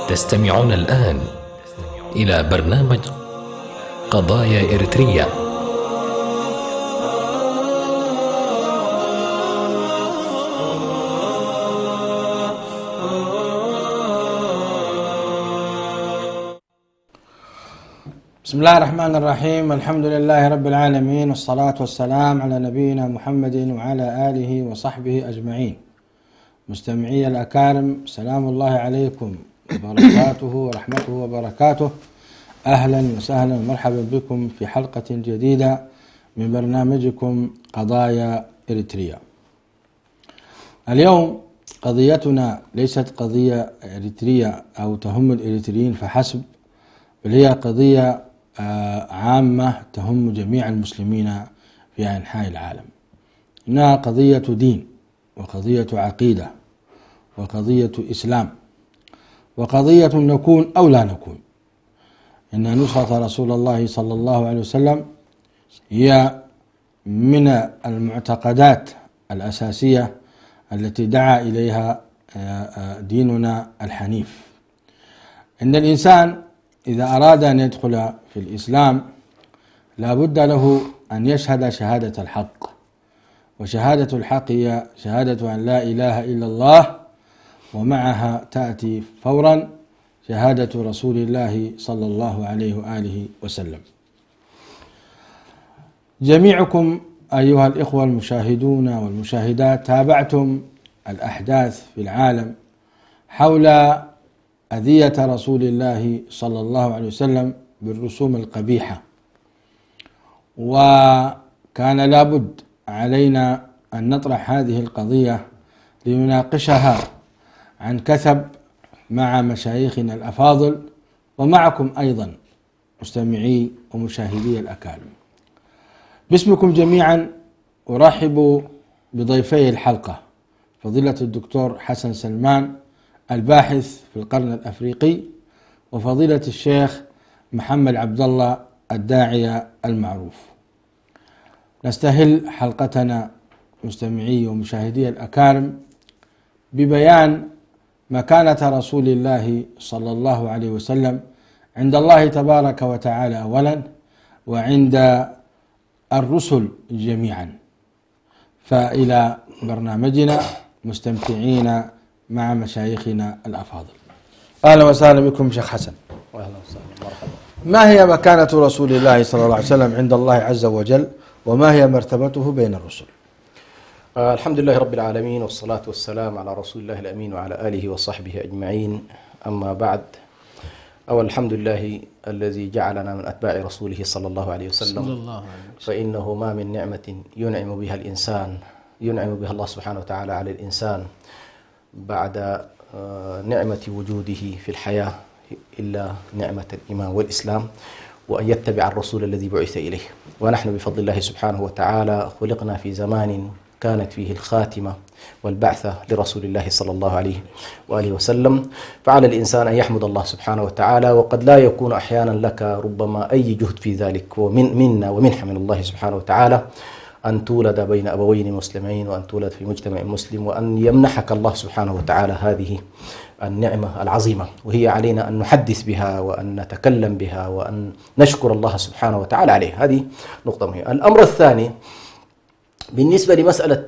تستمعون الآن إلى برنامج قضايا إريتريا. بسم الله الرحمن الرحيم. الحمد لله رب العالمين، والصلاة والسلام على نبينا محمد وعلى آله وصحبه أجمعين. مستمعي الأكارم، سلام الله عليكم وبركاته ورحمته وبركاته. أهلا وسهلا ومرحبا بكم في حلقة جديدة من برنامجكم قضايا إريتريا. اليوم قضيتنا ليست قضية إريترية أو تهم الإريتريين فحسب، بل هي قضية عامة تهم جميع المسلمين في أنحاء العالم. إنها قضية دين، وقضية عقيدة، وقضية إسلام، وقضية نكون أو لا نكون. إن نصرة رسول الله صلى الله عليه وسلم هي من المعتقدات الأساسية التي دعا إليها ديننا الحنيف. إن الإنسان إذا أراد أن يدخل في الإسلام لا بد له أن يشهد شهادة الحق، وشهادة الحق هي شهادة أن لا إله إلا الله، ومعها تأتي فورا شهادة رسول الله صلى الله عليه وآله وسلم. جميعكم أيها الإخوة المشاهدون والمشاهدات تابعتم الأحداث في العالم حول أذية رسول الله صلى الله عليه وسلم بالرسوم القبيحة، وكان لابد علينا أن نطرح هذه القضية لنناقشها عن كثب مع مشايخنا الأفاضل، ومعكم أيضا مستمعي ومشاهدي الأكارم. باسمكم جميعا أرحب بضيفي الحلقة، فضيلة الدكتور حسن سلمان الباحث في القرن الأفريقي، وفضيلة الشيخ محمد عبد الله الداعية المعروف. نستهل حلقتنا مستمعي ومشاهدي الأكارم ببيان مكانة رسول الله صلى الله عليه وسلم عند الله تبارك وتعالى أولا، وعند الرسل جميعا. فإلى برنامجنا مستمتعين مع مشايخنا الأفاضل. أهلا وسهلا بكم شيخ حسن. أهلا وسهلا، مرحبا. ما هي مكانة رسول الله صلى الله عليه وسلم عند الله عز وجل، وما هي مرتبته بين الرسل؟ الحمد لله رب العالمين، والصلاة والسلام على رسول الله الأمين وعلى آله وصحبه أجمعين. أما بعد، الحمد لله الذي جعلنا من أتباع رسوله صلى الله عليه وسلم. فإنه ما من نعمة ينعم بها الإنسان، ينعم بها الله سبحانه وتعالى على الإنسان بعد نعمة وجوده في الحياة إلا نعمة الإيمان والإسلام، وأن يتبع الرسول الذي بعث إليه. ونحن بفضل الله سبحانه وتعالى خلقنا في زمان كانت فيه الخاتمة والبعثة لرسول الله صلى الله عليه وآله وسلم. فعلى الإنسان أن يحمد الله سبحانه وتعالى، وقد لا يكون أحيانا لك ربما أي جهد في ذلك، ومنا ومنحة من الله سبحانه وتعالى أن تولد بين أبوين مسلمين، وأن تولد في مجتمع مسلم، وأن يمنحك الله سبحانه وتعالى هذه النعمة العظيمة، وهي علينا أن نحدث بها وأن نتكلم بها وأن نشكر الله سبحانه وتعالى عليه. هذه نقطة مهمة. الأمر الثاني بالنسبة لمسألة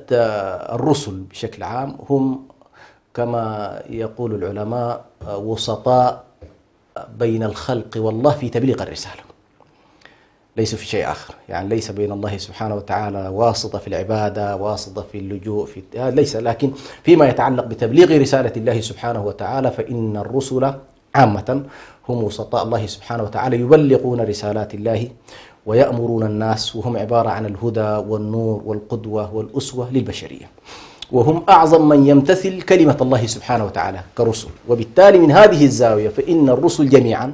الرسل بشكل عام، هم كما يقول العلماء وسطاء بين الخلق والله في تبليغ الرسالة، ليس في شيء آخر. يعني ليس بين الله سبحانه وتعالى واسطة في العبادة، واسطة في اللجوء، ليس. لكن فيما يتعلق بتبليغ رسالة الله سبحانه وتعالى فإن الرسل عامة هم وسطاء الله سبحانه وتعالى، يبلغون رسالات الله ويأمرون الناس، وهم عبارة عن الهدى والنور والقدوة والأسوة للبشرية، وهم أعظم من يمتثل كلمة الله سبحانه وتعالى كرسل. وبالتالي من هذه الزاوية فإن الرسل جميعا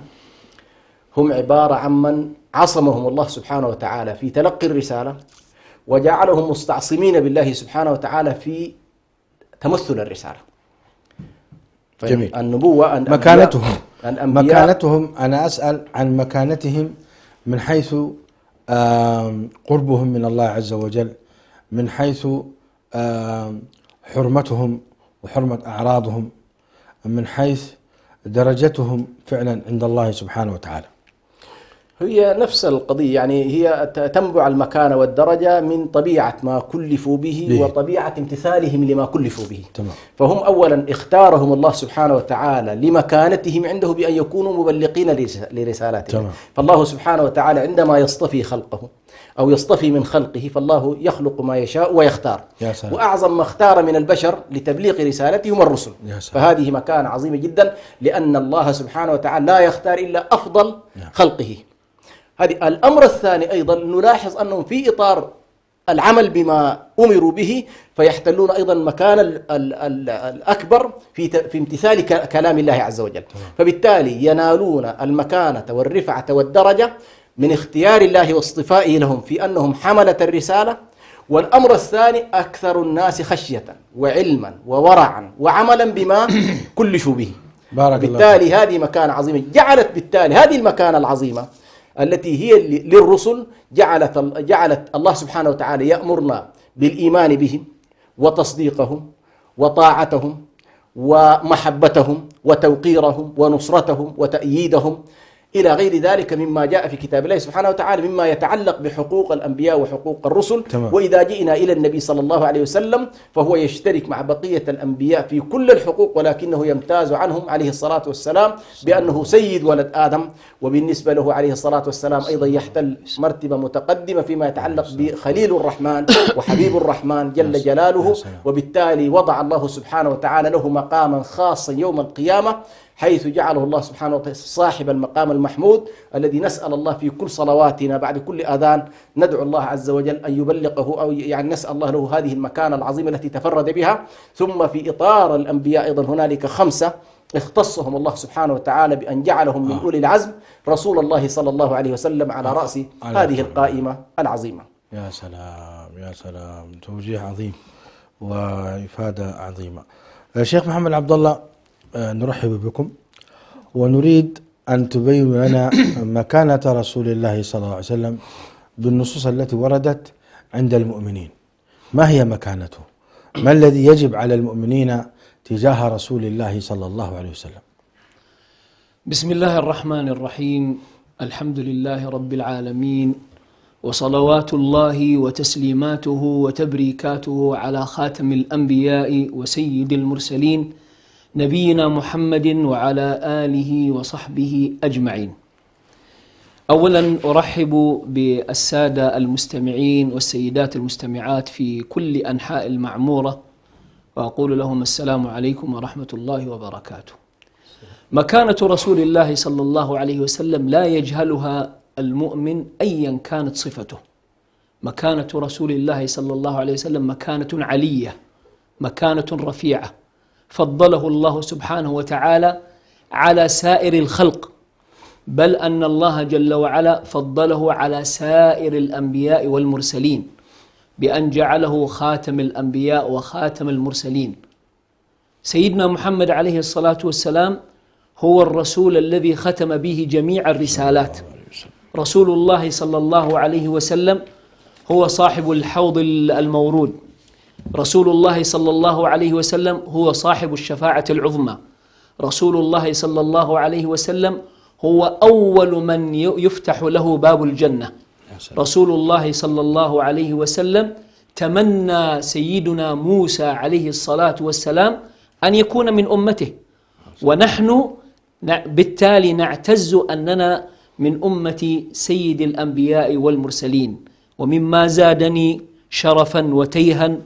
هم عبارة عن من عصمهم الله سبحانه وتعالى في تلقي الرسالة، وجعلهم مستعصمين بالله سبحانه وتعالى في تمثل الرسالة. جميل. النبوة مكانتهم أنا أسأل عن مكانتهم من حيث قربهم من الله عز وجل، من حيث حرمتهم وحرمة أعراضهم، من حيث درجتهم فعلا عند الله سبحانه وتعالى؟ هي نفس القضية، يعني هي تنبع المكانة والدرجة من طبيعة ما كلفوا به وطبيعة امتثالهم لما كلفوا به. تمام. فهم أولا اختارهم الله سبحانه وتعالى لمكانتهم عنده بأن يكونوا مبلغين لرسالاته. تمام. فالله سبحانه وتعالى عندما يصطفي خلقه أو يصطفي من خلقه، فالله يخلق ما يشاء ويختار. وأعظم ما اختار من البشر لتبليغ رسالته هم الرسل. فهذه مكانة عظيمة جدا، لأن الله سبحانه وتعالى لا يختار إلا أفضل خلقه. هذه الأمر الثاني أيضا نلاحظ أنهم في إطار العمل بما أمروا به فيحتلون أيضا المكان الأكبر في امتثال كلام الله عز وجل. فبالتالي ينالون المكانة والرفعة والدرجة من اختيار الله واصطفائه لهم في أنهم حملة الرسالة. والأمر الثاني أكثر الناس خشية وعلما وورعا وعملا بما كلفوا به. بالتالي هذه مكانة عظيمة جعلت بالتالي هذه المكانة العظيمة التي هي للرسل جعلت الله سبحانه وتعالى يأمرنا بالإيمان بهم وتصديقهم وطاعتهم ومحبتهم وتوقيرهم ونصرتهم وتأييدهم إلى غير ذلك مما جاء في كتاب الله سبحانه وتعالى مما يتعلق بحقوق الأنبياء وحقوق الرسل. وإذا جئنا إلى النبي صلى الله عليه وسلم فهو يشترك مع بقية الأنبياء في كل الحقوق، ولكنه يمتاز عنهم عليه الصلاة والسلام بأنه سيد ولد آدم، وبالنسبة له عليه الصلاة والسلام أيضا يحتل مرتبة متقدمة فيما يتعلق بخليل الرحمن وحبيب الرحمن جل جلاله. وبالتالي وضع الله سبحانه وتعالى له مقاما خاصا يوم القيامة، حيث جعله الله سبحانه وتعالى صاحب المقام المحمود الذي نسأل الله في كل صلواتنا بعد كل أذان ندعو الله عز وجل أن يبلغه، أو يعني نسأل الله له هذه المكانة العظيمة التي تفرد بها. ثم في إطار الأنبياء أيضا هنالك 5 اختصهم الله سبحانه وتعالى بأن جعلهم من أولي العزم، رسول الله صلى الله عليه وسلم على رأس هذه القائمة العظيمة. يا سلام يا سلام، توجيه عظيم وإفادة عظيمة. شيخ محمد عبد الله، نرحب بكم ونريد أن تبين لنا مكانة رسول الله صلى الله عليه وسلم بالنصوص التي وردت عند المؤمنين. ما هي مكانته؟ ما الذي يجب على المؤمنين تجاه رسول الله صلى الله عليه وسلم؟ بسم الله الرحمن الرحيم. الحمد لله رب العالمين، وصلوات الله وتسليماته وتبريكاته على خاتم الأنبياء وسيد المرسلين نبينا محمد وعلى آله وصحبه أجمعين. أولا أرحب بالسادة المستمعين والسيدات المستمعات في كل أنحاء المعمورة، وأقول لهم السلام عليكم ورحمة الله وبركاته. مكانة رسول الله صلى الله عليه وسلم لا يجهلها المؤمن أيا كانت صفته. مكانة رسول الله صلى الله عليه وسلم مكانة علية، مكانة رفيعة، فضله الله سبحانه وتعالى على سائر الخلق، بل أن الله جل وعلا فضله على سائر الأنبياء والمرسلين بأن جعله خاتم الأنبياء وخاتم المرسلين. سيدنا محمد عليه الصلاة والسلام هو الرسول الذي ختم به جميع الرسالات. رسول الله صلى الله عليه وسلم هو صاحب الحوض المورود. رسول الله صلى الله عليه وسلم هو صاحب الشفاعة العظمى. رسول الله صلى الله عليه وسلم هو أول من يفتح له باب الجنة. رسول الله صلى الله عليه وسلم تمنى سيدنا موسى عليه الصلاة والسلام أن يكون من أمته، ونحن بالتالي نعتز أننا من أمة سيد الأنبياء والمرسلين. ومما زادني شرفا وتيها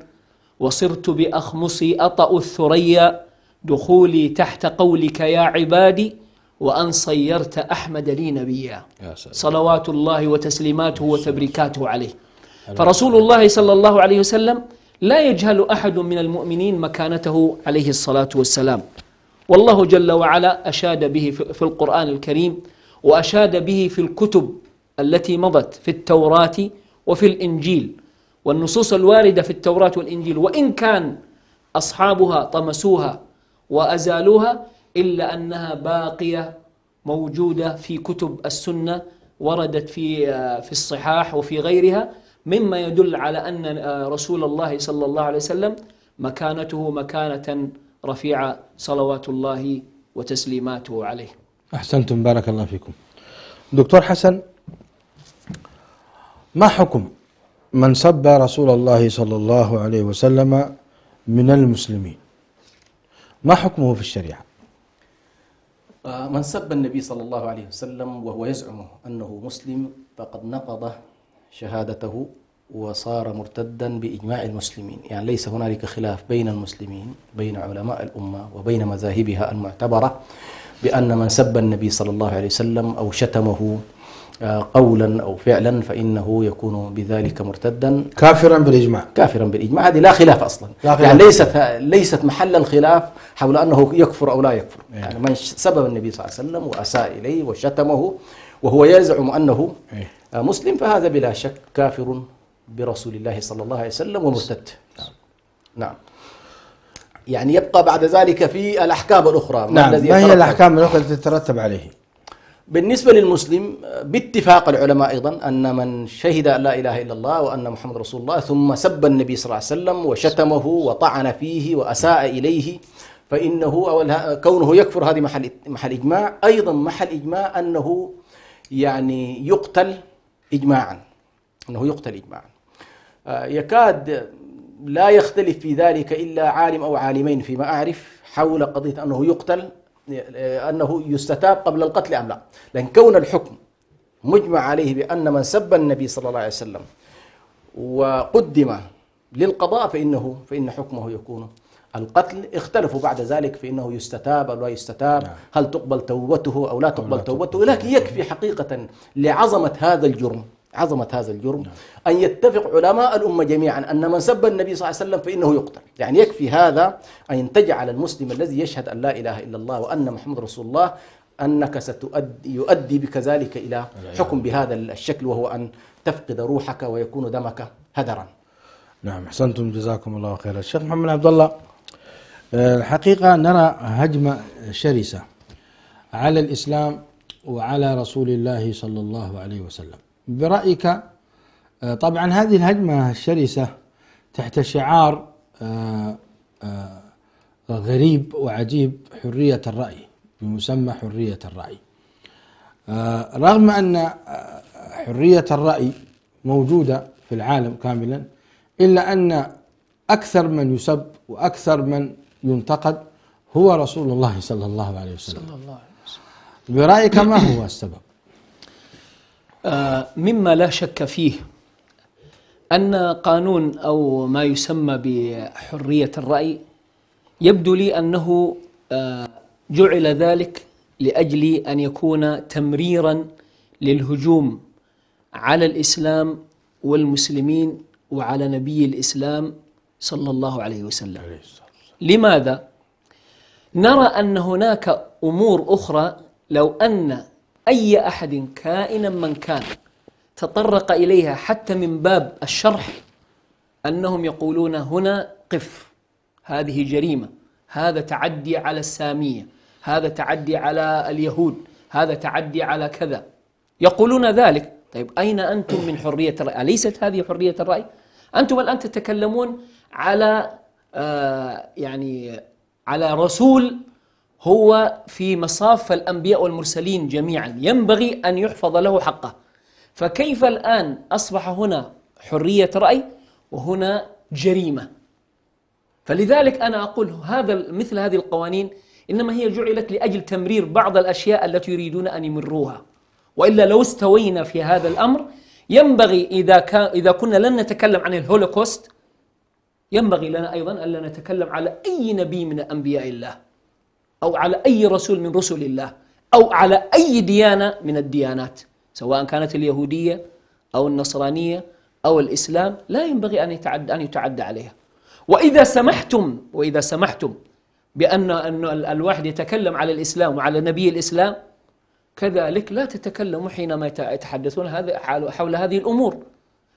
وصرت بأخمصي أطأ الثريا دخولي تحت قولك يا عبادي وأن صيرت أحمد لي نبيا، صلوات الله وتسليماته وتبريكاته عليه. فرسول الله صلى الله عليه وسلم لا يجهل أحد من المؤمنين مكانته عليه الصلاة والسلام. والله جل وعلا أشاد به في القرآن الكريم، وأشاد به في الكتب التي مضت في التوراة وفي الإنجيل. والنصوص الواردة في التوراة والإنجيل وإن كان أصحابها طمسوها وأزالوها إلا أنها باقية موجودة في كتب السنة، وردت في الصحاح وفي غيرها، مما يدل على أن رسول الله صلى الله عليه وسلم مكانته مكانة رفيعة صلوات الله وتسليماته عليه. أحسنتم، بارك الله فيكم. دكتور حسن، ما حكم من سب رسول الله صلى الله عليه وسلم من المسلمين؟ ما حكمه في الشريعة؟ من سب النبي صلى الله عليه وسلم وهو يزعم أنه مسلم فقد نقض شهادته وصار مرتدا بإجماع المسلمين. يعني ليس هنالك خلاف بين المسلمين، بين علماء الأمة وبين مذاهبها المعتبرة، بأن من سب النبي صلى الله عليه وسلم أو شتمه قولا أو فعلا فإنه يكون بذلك مرتدا كافرا بالإجماع. كافرا بالإجماع، هذه لا خلاف أصلا. لا خلاف. يعني ليست محل الخلاف حول أنه يكفر أو لا يكفر. يعني من سبب النبي صلى الله عليه وسلم وأساء إليه وشتمه وهو يزعم أنه مسلم فهذا بلا شك كافر برسول الله صلى الله عليه وسلم ومرتد. نعم. يعني يبقى بعد ذلك في الأحكام الأخرى. نعم، ما هي الأحكام الأخرى التي تترتب عليه؟ بالنسبة للمسلم باتفاق العلماء أيضا أن من شهد أن لا إله إلا الله وأن محمد رسول الله ثم سب النبي صلى الله عليه وسلم وشتمه وطعن فيه وأساء إليه فإنه كونه يكفر، هذه محل إجماع. أيضا محل إجماع أنه يعني يقتل إجماعا، أنه يقتل إجماعا. يكاد لا يختلف في ذلك إلا عالم أو عالمين فيما أعرف حول قضية أنه يقتل، أنه يستتاب قبل القتل أم لا. لأن كون الحكم مجمع عليه بأن من سب النبي صلى الله عليه وسلم وقدم للقضاء فإن حكمه يكون القتل. اختلفوا بعد ذلك في أنه يستتاب أو لا يستتاب، هل تقبل توبته أو لا تقبل توبته. لكن يكفي حقيقة لعظمة هذا الجرم أن يتفق علماء الأمة جميعا أن من سب النبي صلى الله عليه وسلم فإنه يقتل. يعني يكفي هذا أن تجعل المسلم الذي يشهد أن لا إله إلا الله وأن محمد رسول الله أنك يؤدي بك ذلك إلى حكم بهذا الشكل، وهو أن تفقد روحك ويكون دمك هدرا. نعم، أحسنتم، جزاكم الله خيرا. الشيخ محمد عبد الله، الحقيقة نرى هجمة شرسة على الإسلام وعلى رسول الله صلى الله عليه وسلم. برأيك، طبعا هذه الهجمة الشرسة تحت شعار غريب وعجيب، حرية الرأي، بمسمى حرية الرأي، رغم أن حرية الرأي موجودة في العالم كاملا، إلا أن أكثر من يسب وأكثر من ينتقد هو رسول الله صلى الله عليه وسلم. برأيك ما هو السبب؟ مما لا شك فيه أن قانون أو ما يسمى بحرية الرأي يبدو لي أنه جعل ذلك لأجل أن يكون تمريرا للهجوم على الإسلام والمسلمين وعلى نبي الإسلام صلى الله عليه وسلم. لماذا؟ نرى أن هناك أمور أخرى لو أن أي أحد كائنا من كان تطرق إليها حتى من باب الشرح، أنهم يقولون هنا قف، هذه جريمة، هذا تعدي على السامية، هذا تعدي على اليهود، هذا تعدي على كذا، يقولون ذلك. طيب أين أنتم من حرية الرأي؟ أليست هذه حرية الرأي؟ أنتم الآن تتكلمون على يعني على رسول هو في مصاف الأنبياء والمرسلين جميعا، ينبغي أن يحفظ له حقه. فكيف الآن أصبح هنا حرية رأي وهنا جريمة؟ فلذلك أنا أقول مثل هذه القوانين إنما هي جعلت لأجل تمرير بعض الأشياء التي يريدون أن يمروها، وإلا لو استوينا في هذا الأمر ينبغي إذا كنا لن نتكلم عن الهولوكوست ينبغي لنا أيضا ألا نتكلم على أي نبي من أنبياء الله، أو على أي رسول من رسل الله، أو على أي ديانة من الديانات، سواء كانت اليهودية أو النصرانية أو الإسلام، لا ينبغي أن يتعدى عليها. وإذا سمحتم بأن الواحد يتكلم على الإسلام وعلى نبي الإسلام، كذلك لا تتكلموا حينما يتحدثون حول هذه الأمور.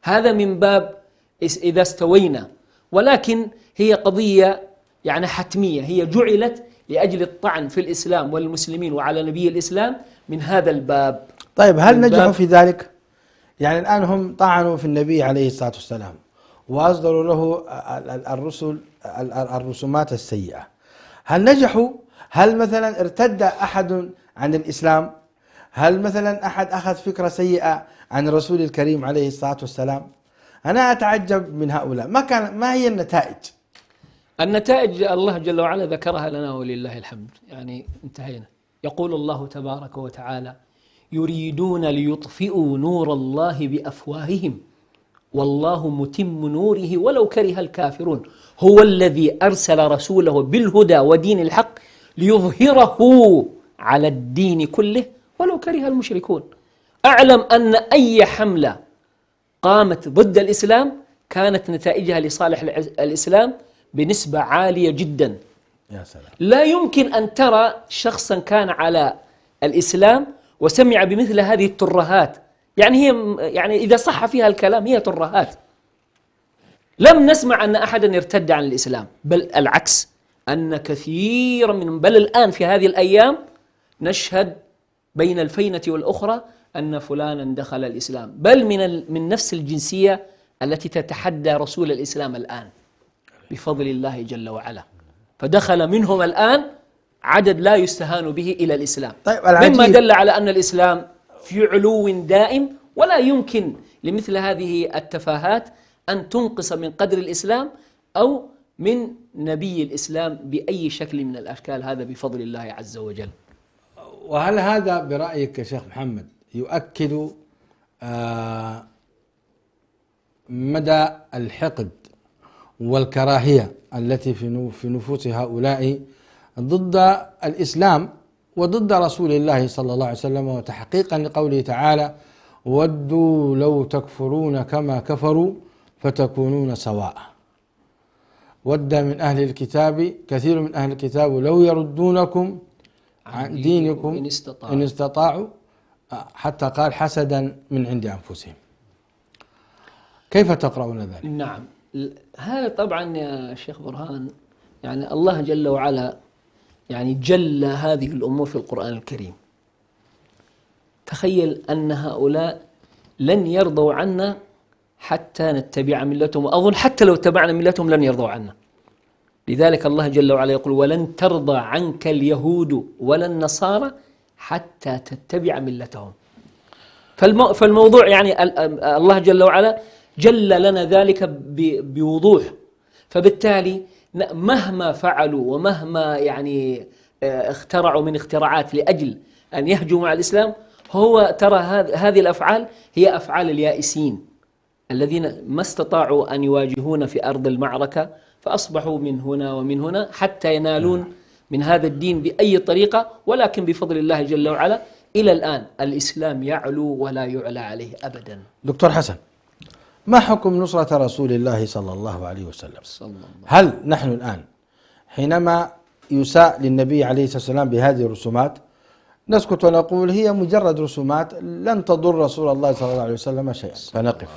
هذا من باب إذا استوينا، ولكن هي قضية يعني حتمية، هي جعلت لأجل الطعن في الإسلام والمسلمين وعلى نبي الإسلام من هذا الباب. طيب هل نجحوا في ذلك؟ يعني الآن هم طعنوا في النبي عليه الصلاة والسلام وأصدروا له الرسومات السيئة، هل نجحوا؟ هل مثلا ارتد أحد عن الإسلام؟ هل مثلا أحد أخذ فكرة سيئة عن الرسول الكريم عليه الصلاة والسلام؟ أنا أتعجب من هؤلاء. ما هي النتائج؟ النتائج الله جل وعلا ذكرها لنا ولله الحمد، يعني انتهينا. يقول الله تبارك وتعالى: يريدون ليطفئوا نور الله بأفواههم والله متم نوره ولو كره الكافرون هو الذي أرسل رسوله بالهدى ودين الحق ليظهره على الدين كله ولو كره المشركون. أعلم أن أي حملة قامت ضد الإسلام كانت نتائجها لصالح الإسلام بنسبة عالية جدا. يا سلام. لا يمكن أن ترى شخصا كان على الإسلام وسمع بمثل هذه الترهات، يعني إذا صح فيها الكلام هي ترهات. لم نسمع أن أحدا ارتد عن الإسلام، بل العكس، أن كثيرا بل الآن في هذه الأيام نشهد بين الفينة والأخرى أن فلانا دخل الإسلام، بل من نفس الجنسية التي تتحدى رسول الإسلام الآن بفضل الله جل وعلا، فدخل منهم الآن عدد لا يستهان به إلى الإسلام. طيب، مما دل على أن الإسلام في علو دائم، ولا يمكن لمثل هذه التفاهات أن تنقص من قدر الإسلام أو من نبي الإسلام بأي شكل من الأشكال، هذا بفضل الله عز وجل. وهل هذا برأيك يا شيخ محمد يؤكد مدى الحقد والكراهية التي في نفوس هؤلاء ضد الإسلام وضد رسول الله صلى الله عليه وسلم، وتحقيقا لقوله تعالى: ودوا لو تكفرون كما كفروا فتكونون سواء. ود من أهل الكتاب كثير من أهل الكتاب لو يردونكم عن دينكم إن استطاعوا، حتى قال حسدا من عند أنفسهم. كيف تقرؤون ذلك؟ نعم، هذا طبعا يا شيخ برهان، يعني الله جل وعلا يعني جل هذه الأمور في القرآن الكريم. تخيل أن هؤلاء لن يرضوا عنا حتى نتبع ملتهم، وأظن حتى لو اتبعنا ملتهم لن يرضوا عنا. لذلك الله جل وعلا يقول: ولن ترضى عنك اليهود ولا النصارى حتى تتبع ملتهم. فالموضوع يعني الله جل وعلا جل لنا ذلك بوضوح. فبالتالي مهما فعلوا ومهما يعني اخترعوا من اختراعات لأجل أن يهجموا على الإسلام، هو ترى هذه الأفعال هي أفعال اليائسين الذين ما استطاعوا أن يواجهون في أرض المعركة، فأصبحوا من هنا ومن هنا حتى ينالون من هذا الدين بأي طريقة. ولكن بفضل الله جل وعلا إلى الآن الإسلام يعلو ولا يعلى عليه أبدا. دكتور حسن، ما حكم نصرة رسول الله صلى الله عليه وسلم؟ هل نحن الآن حينما يساء للنبي عليه الصلاة والسلام بهذه الرسومات نسكت ونقول هي مجرد رسومات لن تضر رسول الله صلى الله عليه وسلم شيئا فنقف،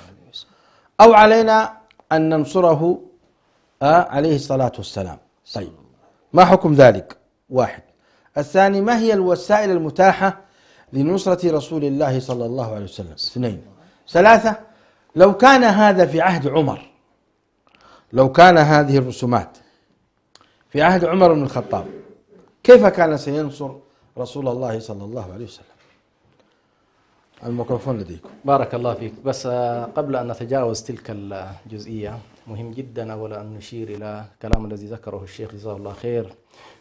أو علينا أن ننصره عليه الصلاة والسلام؟ طيب، ما حكم ذلك؟ واحد. الثاني، ما هي الوسائل المتاحة لنصرة رسول الله صلى الله عليه وسلم؟ اثنين. ثلاثة، لو كان هذا في عهد عمر، لو كان هذه الرسومات في عهد عمر بن الخطاب، كيف كان سينصر رسول الله صلى الله عليه وسلم؟ الميكروفون لديكم. بارك الله فيك. بس قبل أن نتجاوز تلك الجزئية، مهم جدا أولا أن نشير إلى كلام الذي ذكره الشيخ جزاه الله خير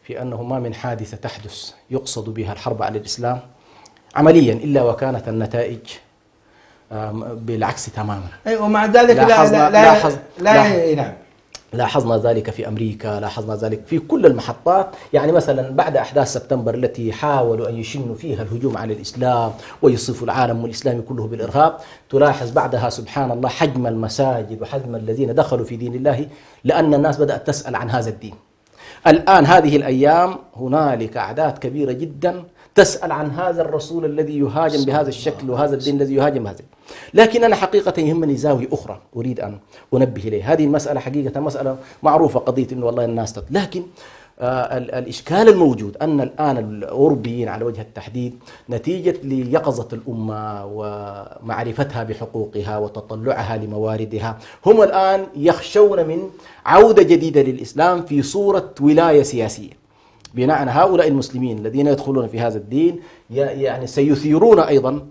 في أنه ما من حادثة تحدث يقصد بها الحرب على الإسلام عمليا إلا وكانت النتائج بالعكس تماما. ومع ذلك لاحظنا ذلك في أمريكا، لاحظنا ذلك في كل المحطات. يعني مثلا بعد أحداث سبتمبر التي حاولوا أن يشنوا فيها الهجوم على الإسلام ويصفوا العالم والإسلامي كله بالإرهاب، تلاحظ بعدها سبحان الله حجم المساجد وحجم الذين دخلوا في دين الله، لأن الناس بدأت تسأل عن هذا الدين. الآن هذه الأيام هنالك أعداد كبيرة جدا تسأل عن هذا الرسول الذي يهاجم بهذا الشكل وهذا الدين الذي يهاجم هذا. لكن أنا حقيقة يهمني زاوية أخرى أريد أن أنبه إليه. هذه المسألة حقيقة مسألة معروفة، قضية إنه والله الناس لكن الإشكال الموجود أن الآن الأوروبيين على وجه التحديد نتيجة ليقظة الأمة ومعرفتها بحقوقها وتطلعها لمواردها، هم الآن يخشون من عودة جديدة للإسلام في صورة ولاية سياسية. بناء على هؤلاء المسلمين الذين يدخلون في هذا الدين يعني سيثيرون أيضا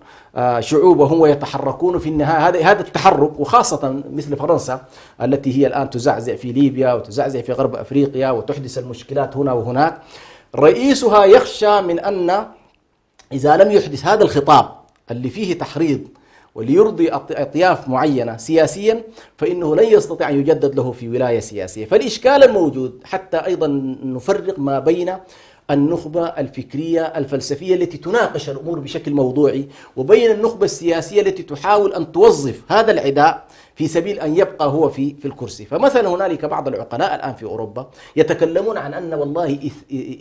شعوبهم ويتحركون في النهاية. هذا التحرك، وخاصة مثل فرنسا التي هي الآن تزعزع في ليبيا وتزعزع في غرب أفريقيا وتحدث المشكلات هنا وهناك، رئيسها يخشى من أن إذا لم يحدث هذا الخطاب اللي فيه تحريض وليرضي أطياف معينة سياسيا، فإنه لن يستطيع أن يجدد له في ولاية سياسية. فالإشكال الموجود حتى أيضا نفرق ما بين النخبة الفكرية الفلسفية التي تناقش الأمور بشكل موضوعي، وبين النخبة السياسية التي تحاول أن توظف هذا العداء في سبيل أن يبقى هو في الكرسي. فمثلا هنالك بعض العقلاء الآن في أوروبا يتكلمون عن أن والله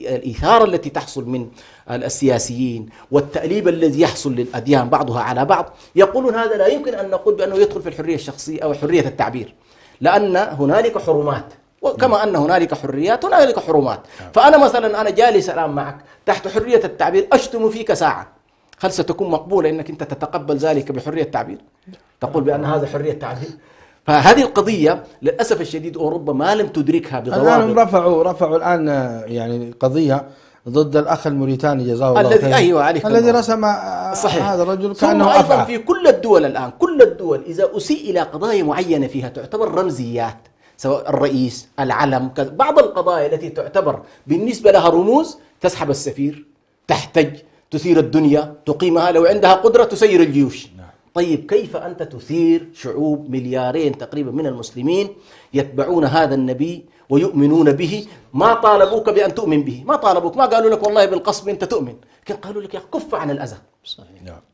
الإثارة التي تحصل من السياسيين والتأليب الذي يحصل للأديان بعضها على بعض، يقولون هذا لا يمكن أن نقول بأنه يدخل في الحرية الشخصية أو حرية التعبير، لأن هنالك حرمات، وكما أن هنالك حريات هنالك حرمات. فأنا مثلا أنا جالس الآن معك تحت حرية التعبير، أشتم فيك ساعة، هل ستكون مقبولة أنك أنت تتقبل ذلك بحرية التعبير؟ تقول بأن هذا حرية تعبير؟ فهذه القضية للأسف الشديد أوروبا ما لم تدركها بضوابط. الآن رفعوا الآن يعني قضية ضد الأخ الموريتاني جزاه الله خير، الذي رسم صحيح هذا الرجل كأنه أيضا أفعى. في كل الدول الآن، كل الدول إذا أسيء إلى قضايا معينة فيها تعتبر رمزيات، سواء الرئيس، العلم، بعض القضايا التي تعتبر بالنسبة لها رموز تسحب السفير، تحتج، تثير الدنيا، تقيمها، لو عندها قدرة تسير الجيوش. طيب كيف أنت تثير شعوب 2 تقريبا من المسلمين يتبعون هذا النبي ويؤمنون به؟ ما طالبوك بأن تؤمن به، ما طالبوك، ما قالوا لك والله بالقصب أنت تؤمن، لكن قالوا لك يا كف عن الأذى. صحيح.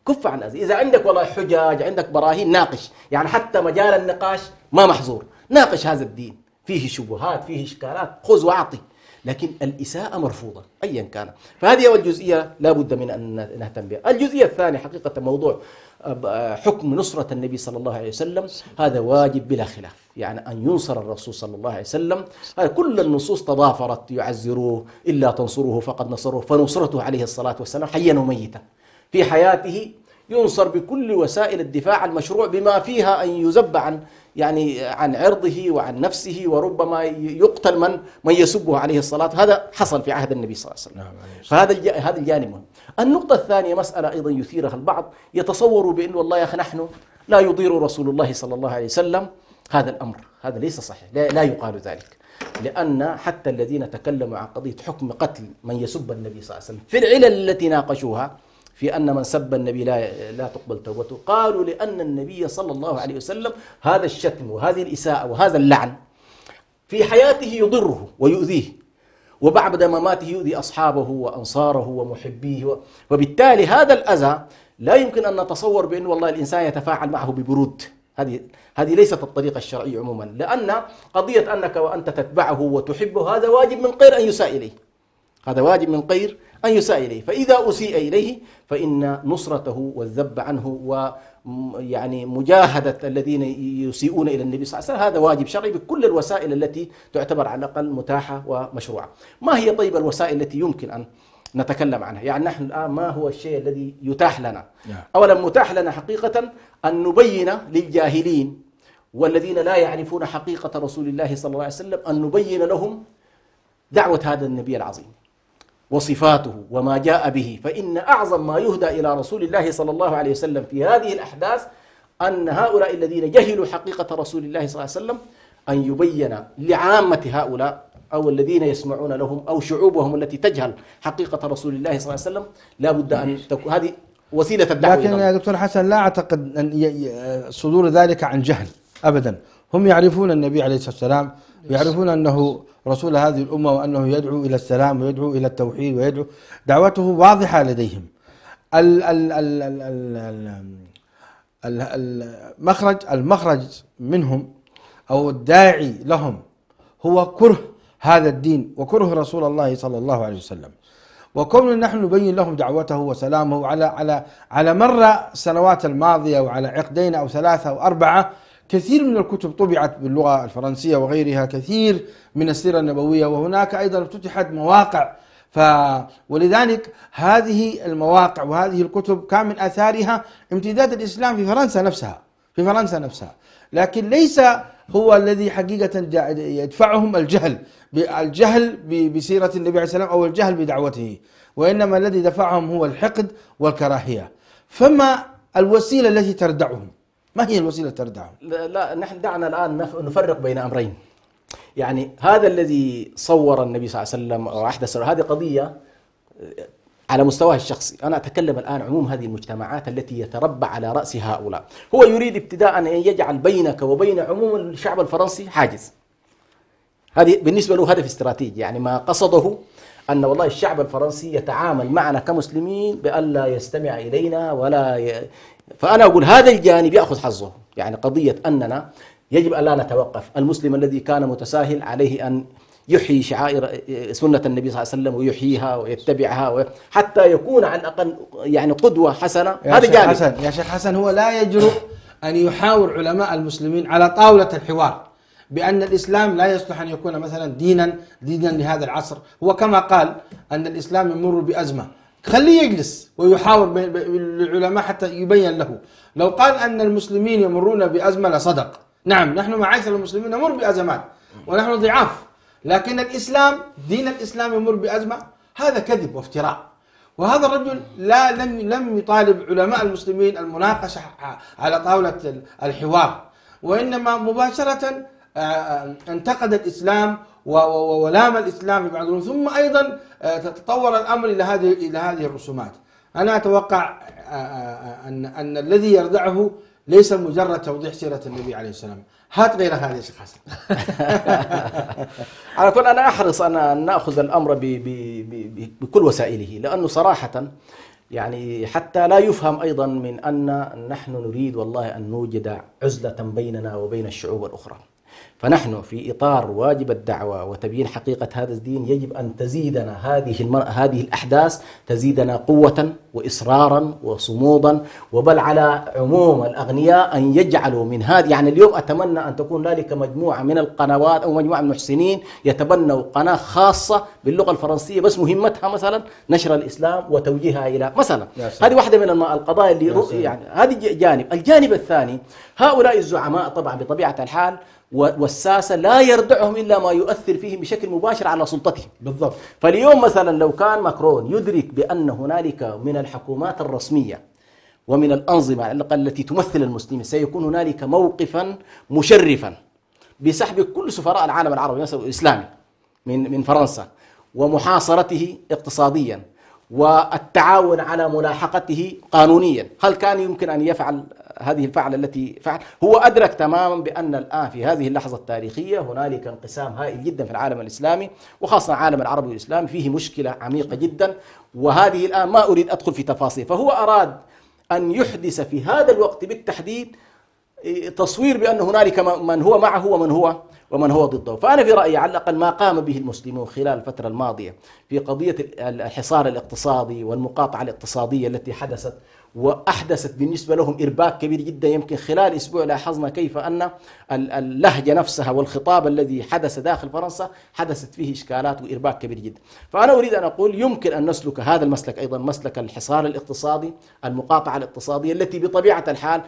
كف عن الأذى. إذا عندك والله حجاج، عندك براهين، ناقش، يعني حتى مجال النقاش ما محظور، ناقش هذا الدين، فيه شبهات، فيه إشكالات، خذ وأعطي، لكن الإساءة مرفوضة أيا كان. فهذه أول جزئية لا بد من أن نهتم بها. الجزئية الثانية حقيقة موضوع حكم نصرة النبي صلى الله عليه وسلم، هذا واجب بلا خلاف، يعني أن ينصر الرسول صلى الله عليه وسلم. كل النصوص تضافرت يعزروه، إلا تنصروه فقد نصروه، فنصرته عليه الصلاة والسلام حيا وميتا في حياته ينصر بكل وسائل الدفاع المشروع، بما فيها أن يذب عن عرضه وعن نفسه، وربما يقتل من يسبه عليه الصلاة. هذا حصل في عهد النبي صلى الله عليه وسلم. فهذا الجانب مهم. النقطة الثانية مسألة أيضا يثيرها البعض، يتصوروا بأن والله يا أخي نحن لا يضير رسول الله صلى الله عليه وسلم. هذا الأمر هذا ليس صحيح، لا يقال ذلك، لأن حتى الذين تكلموا عن قضية حكم قتل من يسب النبي صلى الله عليه وسلم في العلل التي ناقشوها في أن من سب النبي لا تقبل توبته، قالوا لأن النبي صلى الله عليه وسلم هذا الشتم وهذه الإساءة وهذا اللعن في حياته يضره ويؤذيه، وبعد مماته يؤذي أصحابه وأنصاره ومحبيه، وبالتالي هذا الأذى لا يمكن أن نتصور بأن والله الإنسان يتفاعل معه ببرود. هذه ليست الطريقة الشرعية عموما، لأن قضية أنك وأنت تتبعه وتحبه هذا واجب من غير أن يساء إليه، هذا واجب من غير أن يساء إليه. فإذا أسيء إليه فإن نصرته والذب عنه ويعني مجاهدة الذين يسيئون إلى النبي صلى الله عليه وسلم هذا واجب شرعي بكل الوسائل التي تعتبر على الأقل متاحة ومشروعة. ما هي طيب الوسائل التي يمكن أن نتكلم عنها؟ يعني نحن الآن ما هو الشيء الذي يتاح لنا؟ أولا متاح لنا حقيقة أن نبين للجاهلين والذين لا يعرفون حقيقة رسول الله صلى الله عليه وسلم، أن نبين لهم دعوة هذا النبي العظيم وصفاته وما جاء به. فإن أعظم ما يهدى إلى رسول الله صلى الله عليه وسلم في هذه الأحداث أن هؤلاء الذين جهلوا حقيقة رسول الله صلى الله عليه وسلم أن يبين لعامة هؤلاء أو الذين يسمعون لهم أو شعوبهم التي تجهل حقيقة رسول الله صلى الله عليه وسلم، لا بد أن تكون هذه وسيلة الدعوة. لكن يا دكتور حسن لا أعتقد أن صدور ذلك عن جهل أبدا، هم يعرفون النبي عليه الصلاة والسلام ويعرفون أنه رسول هذه الأمة وأنه يدعو إلى السلام ويدعو إلى التوحيد ويدعو، دعوته واضحة لديهم. المخرج منهم أو الداعي لهم هو كره هذا الدين وكره رسول الله صلى الله عليه وسلم، وكون نحن نبين لهم دعوته وسلامه على مر السنوات الماضية وعلى عقدين أو 3 أو 4 كثير من الكتب طبعت باللغة الفرنسية وغيرها، كثير من السيرة النبوية، وهناك أيضا افتتحت مواقع. ولذلك هذه المواقع وهذه الكتب كان من آثارها امتداد الإسلام في فرنسا نفسها، لكن ليس هو الذي حقيقة يدفعهم الجهل بسيرة النبي عليه السلام أو الجهل بدعوته، وإنما الذي دفعهم هو الحقد والكراهية. فما الوسيلة التي تردعهم؟ ما هي الوسيلة تردعهم؟ لا نحن دعنا الآن نفرق بين أمرين. يعني هذا الذي صور النبي صلى الله عليه وسلم أو أحدث هذه قضية على مستواه الشخصي. أنا أتكلم الآن عموم هذه المجتمعات التي يتربع على رأس هؤلاء. هو يريد ابتداء أن يجعل بينك وبين عموم الشعب الفرنسي حاجز. هذه بالنسبة له هدف استراتيجي. يعني ما قصده أن والله الشعب الفرنسي يتعامل معنا كمسلمين بألا يستمع إلينا فأنا أقول هذا الجانب يأخذ حظه. يعني قضية أننا يجب أن لا نتوقف. المسلم الذي كان متساهل عليه أن يحيي شعائر سنة النبي صلى الله عليه وسلم ويحييها ويتبعها حتى يكون على الأقل يعني قدوة حسنة. هذا جانب. يا شيخ حسن، هو لا يجرؤ أن يحاور علماء المسلمين على طاولة الحوار بأن الإسلام لا يصلح أن يكون مثلا دينا لهذا العصر. هو كما قال أن الإسلام يمر بأزمة، خليه يجلس ويحاور بالعلماء حتى يبين له. لو قال أن المسلمين يمرون بأزمة لصدق. نعم، نحن معاشر المسلمين نمر بأزمات ونحن ضعاف، لكن الإسلام دين الإسلام يمر بأزمة، هذا كذب وافتراء. وهذا الرجل لم يطالب علماء المسلمين المناقشة على طاولة الحوار، وإنما مباشرة انتقد الإسلام ولام الإسلام في بعض الأمور، ثم أيضا تطور الأمر إلى هذه الرسومات. أنا أتوقع أن الذي يردعه ليس مجرد توضيح سيرة النبي عليه السلام. هات غير هذا يا شيخ حسن. على كل أنا أحرص أن نأخذ الأمر بكل وسائله، لأنه صراحة يعني حتى لا يفهم أيضا من أن نحن نريد والله أن نوجد عزلة بيننا وبين الشعوب الأخرى. فنحن في إطار واجب الدعوة وتبيين حقيقة هذا الدين يجب أن تزيدنا هذه الأحداث تزيدنا قوة وإصرارا وصمودا، وبل على عموم الأغنياء أن يجعلوا من هذه. يعني اليوم أتمنى أن تكون ذلك مجموعة من القنوات أو مجموعة من المحسنين يتبنوا قناة خاصة باللغة الفرنسية بس مهمتها مثلا نشر الإسلام وتوجيهها إلى مثلا. هذه واحدة من القضايا اللي يعني هذه جانب. الجانب الثاني هؤلاء الزعماء طبعا بطبيعة الحال والساسة لا يردعهم إلا ما يؤثر فيهم بشكل مباشر على سلطتهم. بالضبط. فاليوم مثلا لو كان ماكرون يدرك بأن هنالك من الحكومات الرسمية ومن الأنظمة التي تمثل المسلمين سيكون هنالك موقفا مشرفا بسحب كل سفراء العالم العربي مثلا الإسلامي من فرنسا ومحاصرته اقتصاديا والتعاون على ملاحقته قانونيا، هل كان يمكن أن يفعل هذه الفعل التي فعل؟ هو أدرك تماما بأن الآن في هذه اللحظة التاريخية هنالك انقسام هائل جدا في العالم الإسلامي وخاصة العالم العربي والإسلامي، فيه مشكلة عميقة جدا، وهذه الآن ما أريد أدخل في تفاصيل. فهو أراد أن يحدث في هذا الوقت بالتحديد تصوير بأن هنالك من هو معه ومن هو ضده. فأنا في رأيي على الأقل ما قام به المسلمون خلال الفترة الماضية في قضية الحصار الاقتصادي والمقاطعة الاقتصادية التي حدثت وأحدثت بالنسبة لهم إرباك كبير جدا. يمكن خلال أسبوع لاحظنا كيف أن اللهجة نفسها والخطاب الذي حدث داخل فرنسا حدثت فيه إشكالات وإرباك كبير جدا. فأنا أريد أن أقول يمكن أن نسلك هذا المسلك أيضا، مسلك الحصار الاقتصادي، المقاطعة الاقتصادية التي بطبيعة الحال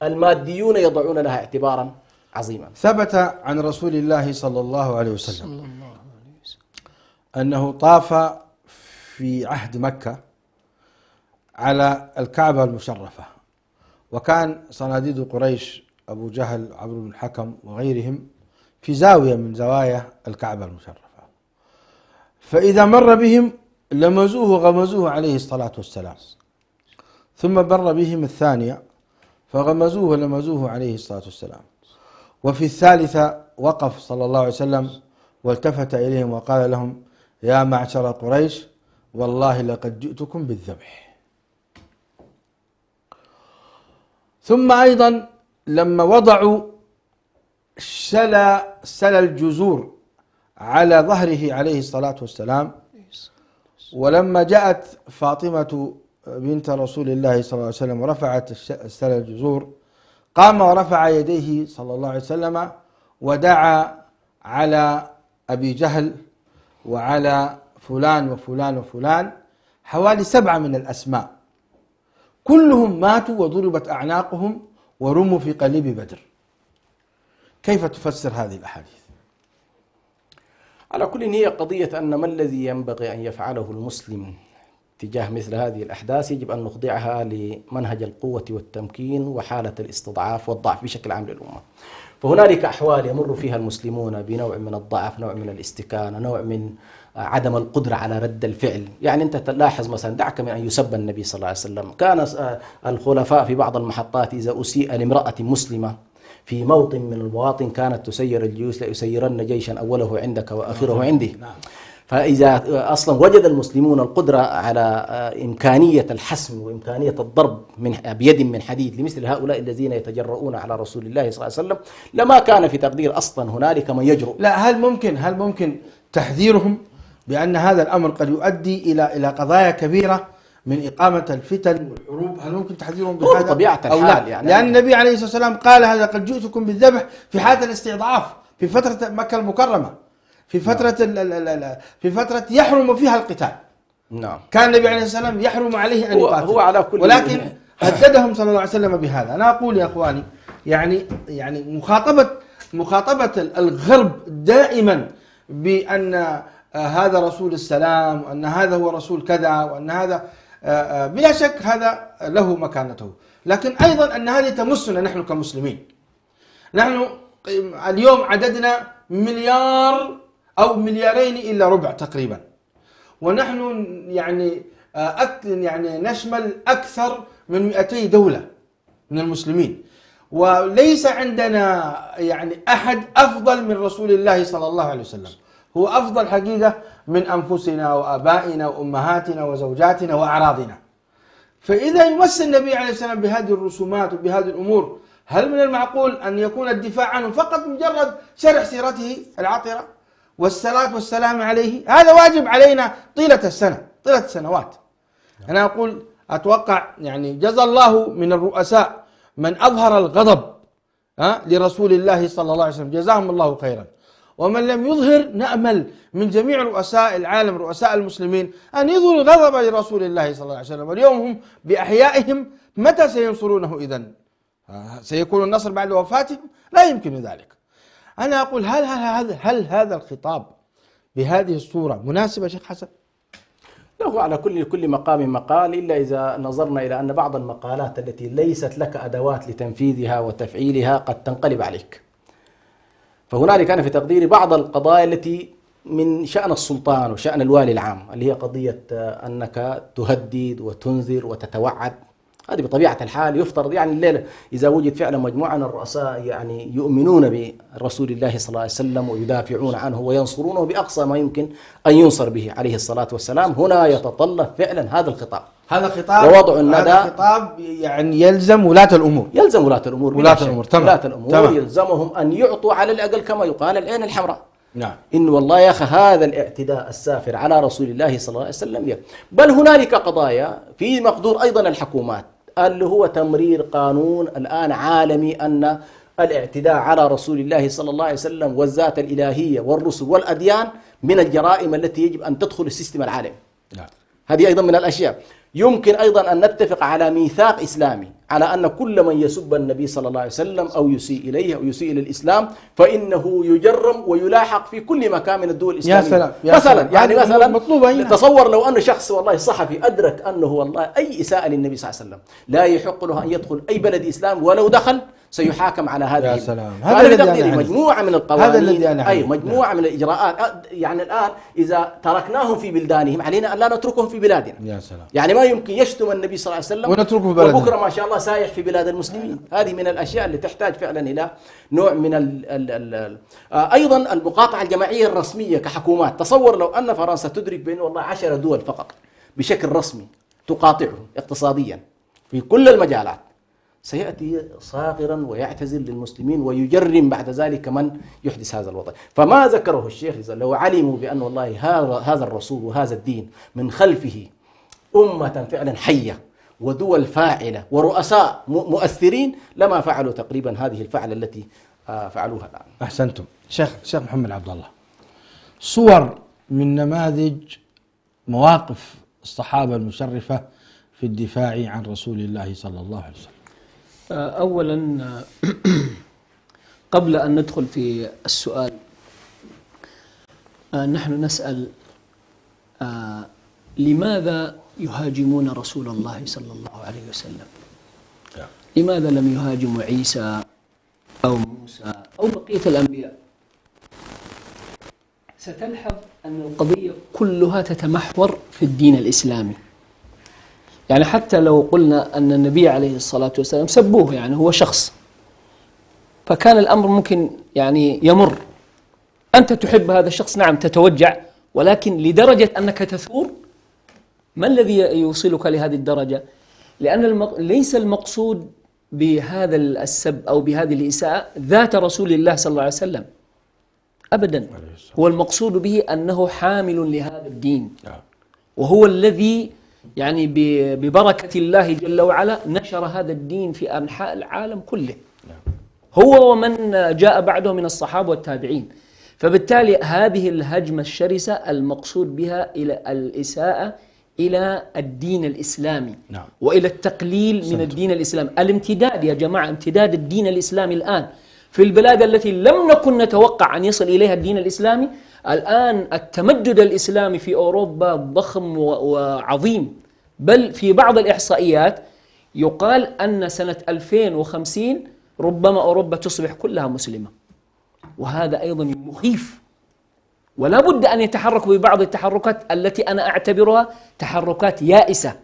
الماديون يضعون لها اعتبارا عظيما. ثبت عن رسول الله صلى الله عليه وسلم أنه طاف في عهد مكة على الكعبة المشرفة، وكان صناديد قريش أبو جهل عمرو بن الحكم وغيرهم في زاوية من زوايا الكعبة المشرفة، فإذا مر بهم لمزوه غمزوه عليه الصلاة والسلام، ثم مر بهم الثانية فغمزوه ولمزوه عليه الصلاة والسلام، وفي الثالثة وقف صلى الله عليه وسلم والتفت إليهم وقال لهم: يا معشر قريش والله لقد جئتكم بالذبح. ثم أيضا لما وضعوا سل الجزور على ظهره عليه الصلاة والسلام، ولما جاءت فاطمة بنت رسول الله صلى الله عليه وسلم ورفعت سل الجزور قام ورفع يديه صلى الله عليه وسلم ودعا على أبي جهل وعلى فلان وفلان وفلان، حوالي 7 من الأسماء، كلهم ماتوا وضربت أعناقهم ورموا في قليب بدر. كيف تفسر هذه الأحاديث؟ على كل هي قضية أن ما الذي ينبغي أن يفعله المسلم تجاه مثل هذه الأحداث يجب أن نخضعها لمنهج القوة والتمكين وحالة الاستضعاف والضعف بشكل عام للأمة. فهنالك أحوال يمر فيها المسلمون بنوع من الضعف، نوع من الاستكانة، نوع من عدم القدرة على رد الفعل. يعني أنت تلاحظ مثلا، دعك من أن يسب النبي صلى الله عليه وسلم، كان الخلفاء في بعض المحطات إذا أسيء لامرأة مسلمة في موطن من المواطن كانت تسير الجيوش ليسيرن جيشا أوله عندك وآخره عندي. فإذا أصلا وجد المسلمون القدرة على إمكانية الحسم وإمكانية الضرب بيد من حديد لمثل هؤلاء الذين يتجرؤون على رسول الله صلى الله عليه وسلم، لما كان في تقدير أصلا هنالك من يجرؤ. لا، هل ممكن تحذيرهم بأن هذا الأمر قد يؤدي إلى قضايا كبيرة من إقامة الفتن والحروب؟ هل ممكن تحذيرهم بهذا؟ بطبيعة الحال يعني، لأن النبي عليه الصلاة والسلام قال هذا قد جئتكم بالذبح في حالة الاستضعاف في فترة مكة المكرمة، في فترة يحرم فيها القتال. نعم. كان النبي عليه الصلاة والسلام يحرم عليه أن يقاتل، هو على كل، ولكن هددهم صلى الله عليه وسلم بهذا. أنا أقول يا أخواني، يعني مخاطبة الغرب دائما بأن هذا رسول السلام، وأن هذا هو رسول كذا، وأن هذا بلا شك هذا له مكانته، لكن أيضا أن هذه تمسنا نحن كمسلمين. نحن اليوم عددنا 1 مليار أو 2 مليارين إلا ربع تقريبا، ونحن يعني نشمل أكثر من 200 دولة من المسلمين، وليس عندنا يعني أحد أفضل من رسول الله صلى الله عليه وسلم. هو أفضل حقيقة من أنفسنا وآبائنا وأمهاتنا وزوجاتنا وأعراضنا. فإذا يمس النبي عليه السلام بهذه الرسومات وبهذه الأمور، هل من المعقول أن يكون الدفاع عنه فقط مجرد شرح سيرته العطرة والصلاة والسلام عليه؟ هذا واجب علينا طيلة السنوات. أنا أتوقع يعني جزى الله من الرؤساء من أظهر الغضب لرسول الله صلى الله عليه وسلم، جزاهم الله خيرا. ومن لم يظهر، نأمل من جميع رؤساء العالم، رؤساء المسلمين، أن يظهروا الغضب لرسول الله صلى الله عليه وسلم. واليوم هم بأحيائهم، متى سينصرونه إذن؟ سيكون النصر بعد وفاتهم؟ لا يمكن ذلك. أنا أقول هل هذا الخطاب بهذه الصورة مناسب يا شيخ حسن؟ له على كل مقام مقال، إلا إذا نظرنا إلى أن بعض المقالات التي ليست لك أدوات لتنفيذها وتفعيلها قد تنقلب عليك. فهنالك أنا في تقديري بعض القضايا التي من شأن السلطان وشأن الوالي العام، اللي هي قضية أنك تهدد وتنذر وتتوعد، هذه بطبيعة الحال يفترض يعني الليلة إذا وجد فعلا مجموعة من الرؤساء يعني يؤمنون برسول الله صلى الله عليه وسلم ويدافعون عنه وينصرونه بأقصى ما يمكن أن ينصر به عليه الصلاة والسلام، هنا يتطلب فعلا هذا الخطاب. ووضع الندى، هذا خطاب يعني يلزم ولاة الأمور. تمام. يلزمهم أن يعطوا على الأقل كما يقال العين الحمراء. نعم. إن والله يا أخي هذا الاعتداء السافر على رسول الله صلى الله عليه وسلم بل هنالك قضايا في مقدور أيضا الحكومات، اللي هو تمرير قانون الآن عالمي أن الاعتداء على رسول الله صلى الله عليه وسلم والذات الإلهية والرسل والأديان من الجرائم التي يجب أن تدخل السيستم العالمي. نعم. هذه أيضا من الأشياء. يمكن أيضا أن نتفق على ميثاق إسلامي على أن كل من يسب النبي صلى الله عليه وسلم أو يسيء إليه أو يسيء إلى الإسلام فإنه يجرم ويلاحق في كل مكان من الدول الإسلامية. يا سلام. يعني مثلا تصور لو أن شخص والله صحفي أدرك أنه والله أي إساءة للنبي صلى الله عليه وسلم لا يحق له أن يدخل أي بلد إسلام، ولو دخل سيحاكم على هذه. يا سلام. هذا الذي مجموعة من القوانين، أي مجموعة من الإجراءات. يعني الآن إذا تركناهم في بلدانهم علينا أن لا نتركهم في بلادنا. يا سلام. يعني ما يمكن يشتم النبي صلى الله عليه وسلم ونتركه في بلدنا وبكرة ما شاء الله سايح في بلاد المسلمين. هذه من الأشياء اللي تحتاج فعلا إلى نوع من أيضا المقاطعة الجماعية الرسمية كحكومات. تصور لو أن فرنسا تدرك بأن والله 10 دول فقط بشكل رسمي تقاطعهم اقتصاديا في كل المجالات، سيأتي صاغرا ويعتذر للمسلمين ويجرم بعد ذلك من يحدث هذا الوضع. فما ذكره الشيخ لو علموا بأن والله هذا الرسول وهذا الدين من خلفه أمة فعلا حية ودول فاعلة ورؤساء مؤثرين لما فعلوا تقريبا هذه الفعلة التي فعلوها الآن. أحسنتم. شيخ محمد عبد الله، صور من نماذج مواقف الصحابة المشرفة في الدفاع عن رسول الله صلى الله عليه وسلم. أولا قبل أن ندخل في السؤال، نحن نسأل لماذا يهاجمون رسول الله صلى الله عليه وسلم؟ لماذا لم يهاجموا عيسى أو موسى أو بقية الأنبياء؟ ستلحظ أن القضية كلها تتمحور في الدين الإسلامي. يعني حتى لو قلنا أن النبي عليه الصلاة والسلام سبوه، يعني هو شخص، فكان الأمر ممكن يعني يمر. أنت تحب هذا الشخص، نعم تتوجع، ولكن لدرجة أنك تثور، ما الذي يوصلك لهذه الدرجة؟ لأن ليس المقصود بهذا السب أو بهذه الإساءة ذات رسول الله صلى الله عليه وسلم أبدا. هو المقصود به أنه حامل لهذا الدين، وهو الذي يعني ببركة الله جل وعلا نشر هذا الدين في أنحاء العالم كله، هو ومن جاء بعده من الصحابة والتابعين. فبالتالي هذه الهجمة الشرسة المقصود بها إلى الإساءة إلى الدين الإسلامي، وإلى التقليل من الدين الإسلامي. الامتداد يا جماعة، امتداد الدين الإسلامي الآن في البلاد التي لم نكن نتوقع أن يصل إليها الدين الإسلامي. الآن التمدد الإسلامي في أوروبا ضخم وعظيم، بل في بعض الإحصائيات يقال أن سنة 2050 ربما أوروبا تصبح كلها مسلمة، وهذا أيضا مخيف. ولا بد أن يتحركوا ببعض التحركات التي أنا أعتبرها تحركات يائسة،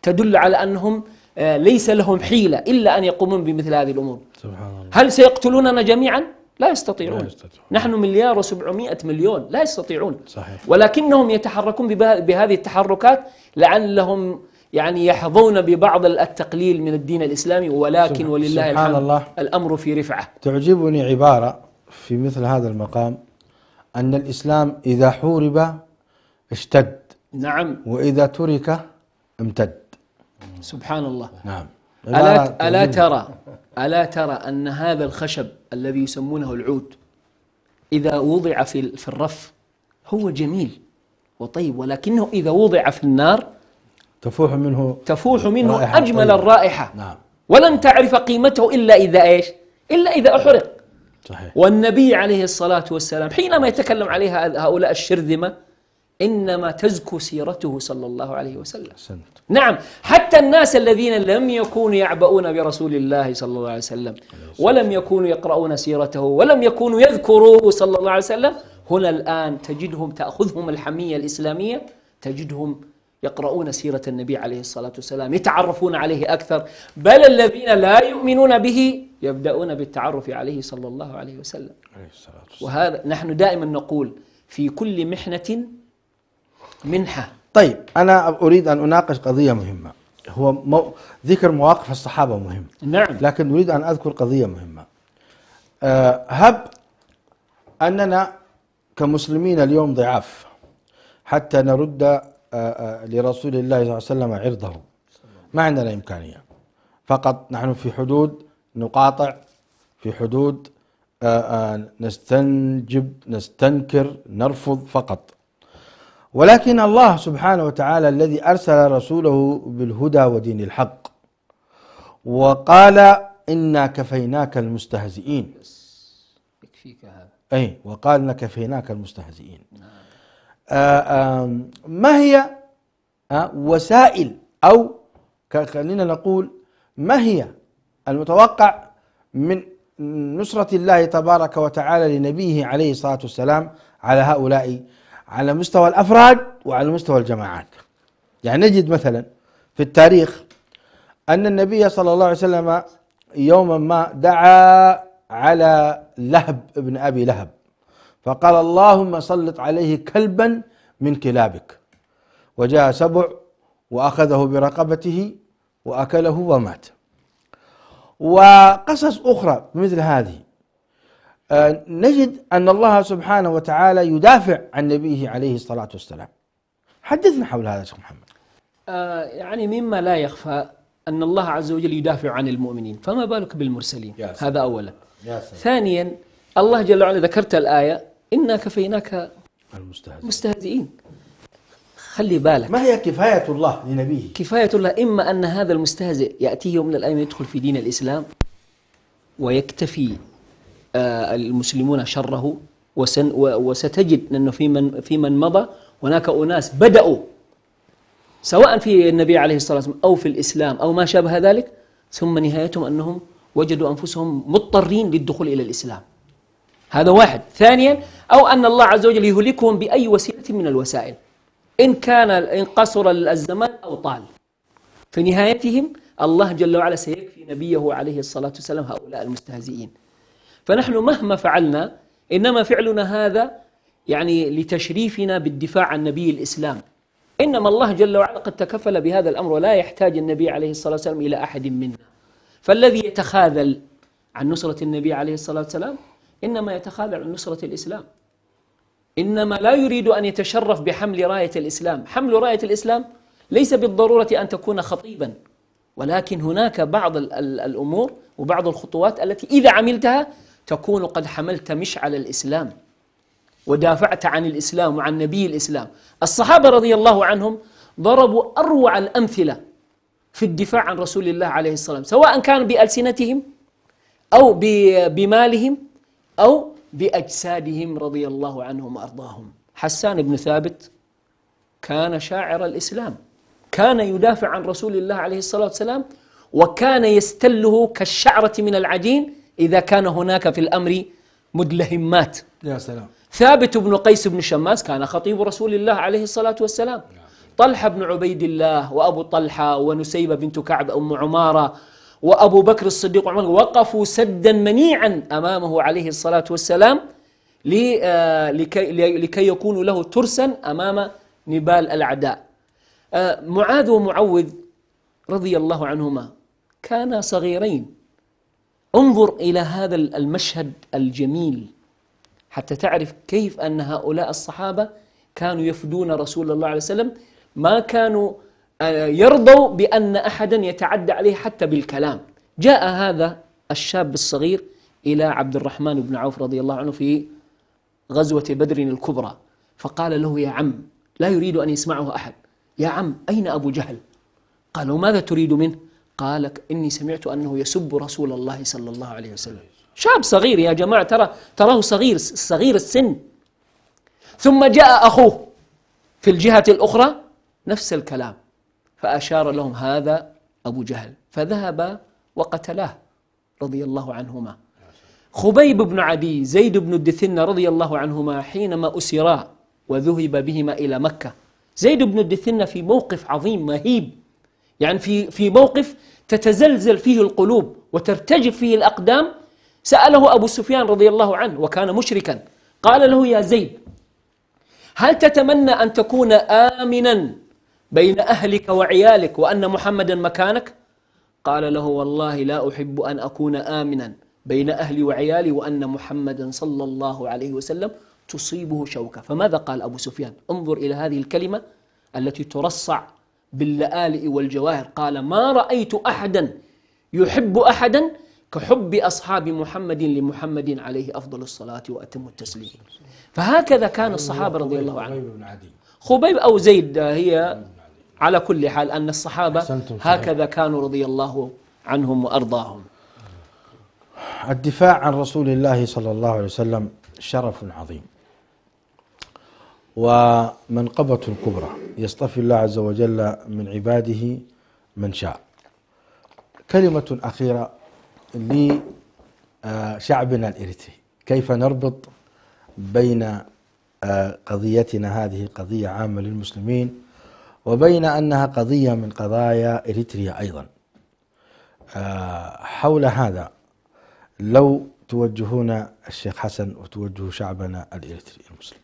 تدل على أنهم ليس لهم حيلة إلا أن يقومون بمثل هذه الأمور. سبحان الله. هل سيقتلوننا جميعا؟ لا يستطيعون. نحن 1,700,000,000 لا يستطيعون. صحيح. ولكنهم يتحركون بهذه التحركات لعلهم يعني يحظون ببعض التقليل من الدين الإسلامي، ولكن ولله الحمد الأمر في رفعة. تعجبني عبارة في مثل هذا المقام، أن الإسلام إذا حورب اشتد، نعم، وإذا ترك امتد. سبحان الله. نعم. ألا ترى أن هذا الخشب الذي يسمونه العود إذا وضع في الرف هو جميل وطيب، ولكنه إذا وضع في النار تفوح منه أجمل الرائحة. نعم. ولن تعرف قيمته إلا إذا إيش؟ إلا إذا أحرق. صحيح. والنبي عليه الصلاة والسلام حينما يتكلم عليها هؤلاء الشرذمة إنما تزكو سيرته صلى الله عليه وسلم. نعم، حتى الناس الذين لم يكونوا يعبؤون برسول الله صلى الله عليه وسلم، ولم يكونوا يقرؤون سيرته، ولم يكونوا يذكروه صلى الله عليه وسلم، هنا الآن تجدهم تأخذهم الحمية الإسلامية، تجدهم يقرؤون سيرة النبي عليه الصلاة والسلام، يتعرفون عليه أكثر، بل الذين لا يؤمنون به يبدأون بالتعرف عليه صلى الله عليه وسلم. وهذا نحن دائما نقول في كل محنة منحة. طيب، أنا أريد أن أناقش قضية مهمة. هو ذكر مواقف الصحابة مهم، نعم، لكن أريد أن أذكر قضية مهمة. هب أننا كمسلمين اليوم ضعاف حتى نرد لرسول الله صلى الله عليه وسلم عرضه، ما عندنا إمكانية، فقط نحن في حدود نقاطع، في حدود نستنجب، نستنكر، نرفض فقط. ولكن الله سبحانه وتعالى الذي أرسل رسوله بالهدى ودين الحق وقال إنا كفيناك المستهزئين، يكفيك هذا، أي وقال كفيناك المستهزئين. ما هي وسائل، أو خلينا نقول ما هي المتوقع من نصرة الله تبارك وتعالى لنبيه عليه الصلاة والسلام على هؤلاء، على مستوى الأفراد وعلى مستوى الجماعات؟ يعني نجد مثلا في التاريخ أن النبي صلى الله عليه وسلم يوما ما دعا على لهب ابن أبي لهب فقال اللهم سلط عليه كلبا من كلابك، وجاء سبع وأخذه برقبته وأكله ومات. وقصص أخرى مثل هذه نجد أن الله سبحانه وتعالى يدافع عن نبيه عليه الصلاة والسلام. حدثنا حول هذا شيخ محمد. يعني مما لا يخفى أن الله عز وجل يدافع عن المؤمنين، فما بالك بالمرسلين؟ هذا أولا. ثانيا، الله جل وعلا ذكرت الآية إنا كفيناك المستهزئين. خلي بالك، ما هي كفاية الله لنبيه؟ كفاية الله إما أن هذا المستهزئ يأتيه يوم من الأيام يدخل في دين الإسلام ويكتفي المسلمون شره، وستجد أنه في من مضى هناك أناس بدأوا سواء في النبي عليه الصلاة والسلام أو في الإسلام أو ما شابه ذلك، ثم نهايتهم أنهم وجدوا أنفسهم مضطرين للدخول إلى الإسلام. هذا واحد. ثانيا، أو أن الله عز وجل يهلكهم بأي وسيلة من الوسائل، إن قصر الزمان أو طال، في نهايتهم الله جل وعلا سيكفي نبيه عليه الصلاة والسلام هؤلاء المستهزئين. فنحن مهما فعلنا إنما فعلنا هذا يعني لتشريفنا بالدفاع عن نبي الإسلام، إنما الله جل وعلا قد تكفل بهذا الأمر ولا يحتاج النبي عليه الصلاة والسلام إلى أحد منا. فالذي يتخاذل عن نصرة النبي عليه الصلاة والسلام إنما يتخاذل عن نصرة الإسلام، إنما لا يريد أن يتشرف بحمل راية الإسلام. حمل راية الإسلام ليس بالضرورة أن تكون خطيبا، ولكن هناك بعض الأمور وبعض الخطوات التي إذا عملتها تكون قد حملت مشعل الإسلام ودافعت عن الإسلام وعن نبي الإسلام. الصحابة رضي الله عنهم ضربوا أروع الأمثلة في الدفاع عن رسول الله عليه الصلاة والسلام، سواء كان بألسنتهم أو بمالهم أو بأجسادهم رضي الله عنهم وأرضاهم. حسان بن ثابت كان شاعر الإسلام، كان يدافع عن رسول الله عليه الصلاة والسلام، وكان يستله كالشعرة من العجين إذا كان هناك في الأمر مدلهمات. يا سلام. ثابت بن قيس بن شماس كان خطيب رسول الله عليه الصلاة والسلام. طلحة بن عبيد الله وأبو طلحة ونسيبة بنت كعب أم عمارة وأبو بكر الصديق وعمر وقفوا سدا منيعا أمامه عليه الصلاة والسلام لكي يكونوا له ترسا أمام نبال الأعداء. معاذ ومعوذ رضي الله عنهما كانا صغيرين. انظر إلى هذا المشهد الجميل حتى تعرف كيف أن هؤلاء الصحابة كانوا يفدون رسول الله عليه وسلم، ما كانوا يرضوا بأن أحدا يتعدى عليه حتى بالكلام. جاء هذا الشاب الصغير إلى عبد الرحمن بن عوف رضي الله عنه في غزوة بدر الكبرى، فقال له: يا عم، لا يريد أن يسمعه أحد، يا عم أين أبو جهل؟ قال: ماذا تريد منه؟ قال: إني سمعت أنه يسب رسول الله صلى الله عليه وسلم. شاب صغير يا جماعة، تراه صغير السن. ثم جاء أخوه في الجهة الأخرى نفس الكلام، فأشار لهم: هذا أبو جهل، فذهب وقتلاه رضي الله عنهما. خبيب بن عدي، زيد بن الدثنة رضي الله عنهما حينما أسرا وذهب بهما إلى مكة، زيد بن الدثنة في موقف عظيم مهيب، يعني في موقف تتزلزل فيه القلوب وترتجف فيه الأقدام. سأله أبو سفيان رضي الله عنه وكان مشركا، قال له: يا زيد، هل تتمنى أن تكون آمنا بين أهلك وعيالك وأن محمدا مكانك؟ قال له: والله لا أحب أن أكون آمنا بين أهلي وعيالي وأن محمدا صلى الله عليه وسلم تصيبه شوكة. فماذا قال أبو سفيان؟ انظر إلى هذه الكلمة التي ترصع باللآلئ والجواهر. قال: ما رأيت أحدا يحب أحدا كحب أصحاب محمد لمحمد عليه أفضل الصلاة وأتم التسليم. فهكذا كان الصحابة رضي الله عنهم. خبيب أو زيد هي على كل حال أن الصحابة هكذا كانوا رضي الله عنهم وأرضاهم. الدفاع عن رسول الله صلى الله عليه وسلم شرف عظيم ومنقبة كبرى، يصطفي الله عز وجل من عباده من شاء. كلمة أخيرة لشعبنا الإريتري، كيف نربط بين قضيتنا هذه قضية عامة للمسلمين وبين أنها قضية من قضايا إريتريا أيضا. حول هذا لو توجهون الشيخ حسن وتوجهوا شعبنا الإريتري المسلم.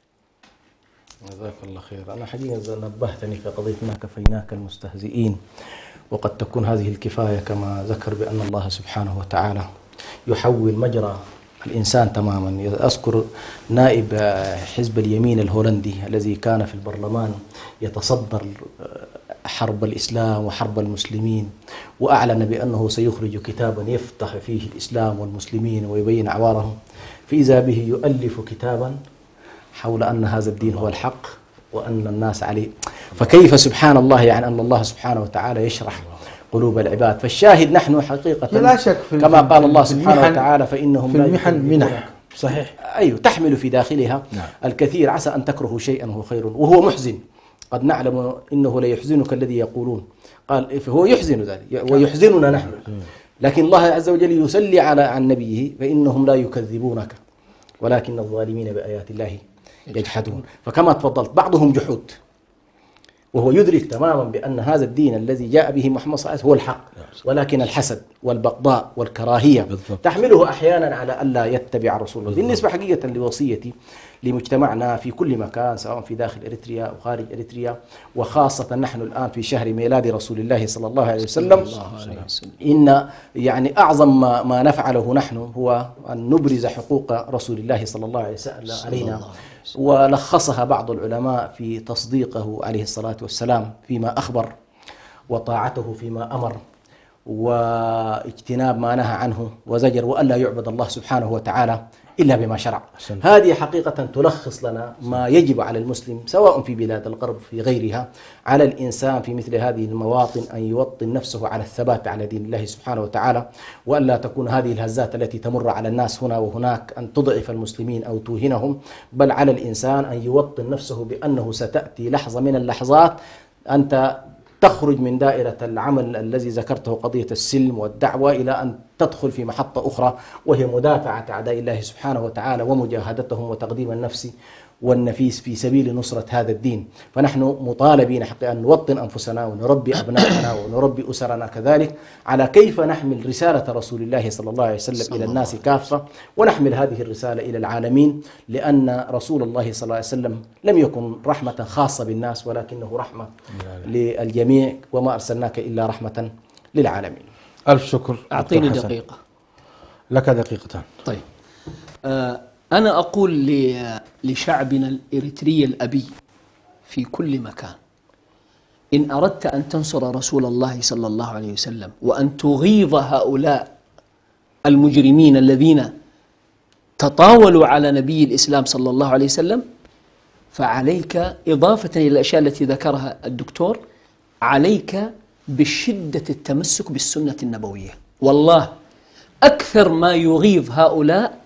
جزاك الله خير. أنا حقيقة نبهتني في قضية ما كفيناك المستهزئين، وقد تكون هذه الكفاية كما ذكر بأن الله سبحانه وتعالى يحول مجرى الإنسان تماما. أذكر نائب حزب اليمين الهولندي الذي كان في البرلمان يتصدر حرب الإسلام وحرب المسلمين، وأعلن بأنه سيخرج كتابا يفتح فيه الإسلام والمسلمين ويبين عوارهم، فإذا به يؤلف كتابا حول أن هذا الدين هو الحق وأن الناس عليه. فكيف سبحان الله، يعني أن الله سبحانه وتعالى يشرح قلوب العباد. فالشاهد نحن حقيقة لا شك كما قال الله سبحانه وتعالى فإنهم في المحن منح، صحيح، أيوه، تحمل في داخلها الكثير. عسى أن تكرهوا شيئا وهو خير وهو محزن، قد نعلم إنه ليحزنك الذي يقولون، قال فهو يحزن ذلك ويحزننا نحن، لكن الله عز وجل يسلي على نبيه فإنهم لا يكذبونك ولكن الظالمين بآيات الله يجحدون. فكما تفضلت بعضهم جحود، وهو يدرك تماما بأن هذا الدين الذي جاء به محمد صلى الله عليه وسلم هو الحق، ولكن الحسد والبغضاء والكراهية تحمله أحيانا على ألا يتبع رسول الله. بالنسبة حقيقة لوصيتي لمجتمعنا في كل مكان سواء في داخل إريتريا أو خارج إريتريا، وخاصة نحن الآن في شهر ميلاد رسول الله صلى الله عليه وسلم، إن يعني أعظم ما نفعله نحن هو أن نبرز حقوق رسول الله صلى الله عليه وسلم علينا، ولخصها بعض العلماء في تصديقه عليه الصلاة والسلام فيما أخبر، وطاعته فيما أمر، واجتناب ما نهى عنه وزجر، وألا يعبد الله سبحانه وتعالى إلا بما شرع. هذه حقيقة تلخص لنا ما يجب على المسلم سواء في بلاد الغرب في غيرها، على الإنسان في مثل هذه المواطن أن يوطن نفسه على الثبات على دين الله سبحانه وتعالى، وألا تكون هذه الهزات التي تمر على الناس هنا وهناك أن تضعف المسلمين أو توهنهم، بل على الإنسان أن يوطن نفسه بأنه ستأتي لحظة من اللحظات أنت تخرج من دائرة العمل الذي ذكرته قضية السلم والدعوة إلى أن تدخل في محطة أخرى، وهي مدافعة أعداء الله سبحانه وتعالى ومجاهدتهم وتقديم النفس والنفيس في سبيل نصرة هذا الدين. فنحن مطالبين حقا أن نوطن أنفسنا ونربي أبنائنا ونربي أسرنا كذلك على كيف نحمل رسالة رسول الله صلى الله عليه وسلم إلى الناس كافة، ونحمل هذه الرسالة إلى العالمين، لأن رسول الله صلى الله عليه وسلم لم يكن رحمة خاصة بالناس ولكنه رحمة للجميع، وما أرسلناك إلا رحمة للعالمين. ألف شكر. أعطيني دقيقة. لك دقيقتان. طيب، أنا أقول لشعبنا الإريتري الأبي في كل مكان: إن أردت أن تنصر رسول الله صلى الله عليه وسلم وأن تغيظ هؤلاء المجرمين الذين تطاولوا على نبي الإسلام صلى الله عليه وسلم، فعليك إضافة إلى الأشياء التي ذكرها الدكتور، عليك بشدة التمسك بالسنة النبوية. والله أكثر ما يغيظ هؤلاء